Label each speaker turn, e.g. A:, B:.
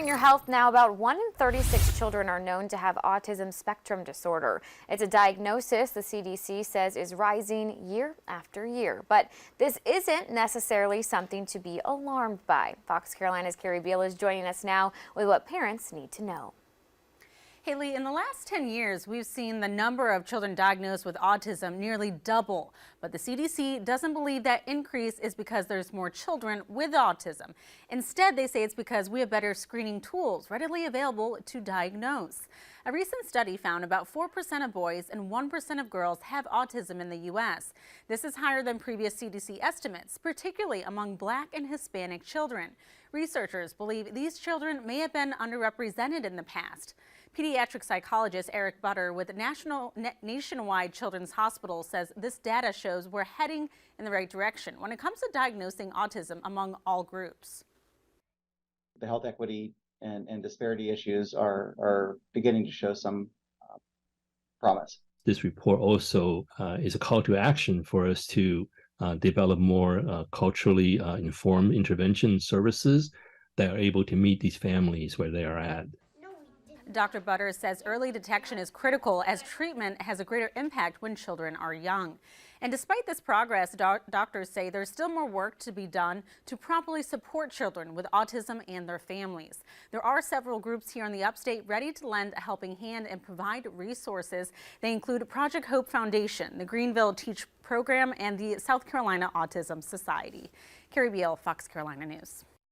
A: your health now, about 1 in 36 children are known to have autism spectrum disorder. It's a diagnosis the CDC says is rising year after year. But this isn't necessarily something to be alarmed by. Fox Carolina's Kari Beal is joining us now with what parents need to know.
B: Haley, in the last 10 years, we've seen the number of children diagnosed with autism nearly double. But the CDC doesn't believe that increase is because there's more children with autism. Instead, they say it's because we have better screening tools readily available to diagnose. A recent study found about 4% of boys and 1% of girls have autism in the U.S. This is higher than previous CDC estimates, particularly among Black and Hispanic children. Researchers believe these children may have been underrepresented in the past. Pediatric psychologist Eric Butter with Nationwide Children's Hospital says this data shows we're heading in the right direction when it comes to diagnosing autism among all groups.
C: The health equity and disparity issues are beginning to show some promise.
D: This report also is a call to action for us to develop more culturally informed intervention services that are able to meet these families where they are at.
B: Dr. Butter says early detection is critical as treatment has a greater impact when children are young. And despite this progress, doctors say there's still more work to be done to properly support children with autism and their families. There are several groups here in the upstate ready to lend a helping hand and provide resources. They include Project Hope Foundation, the Greenville Teach Program, and the South Carolina Autism Society. Kari Beal, Fox Carolina News.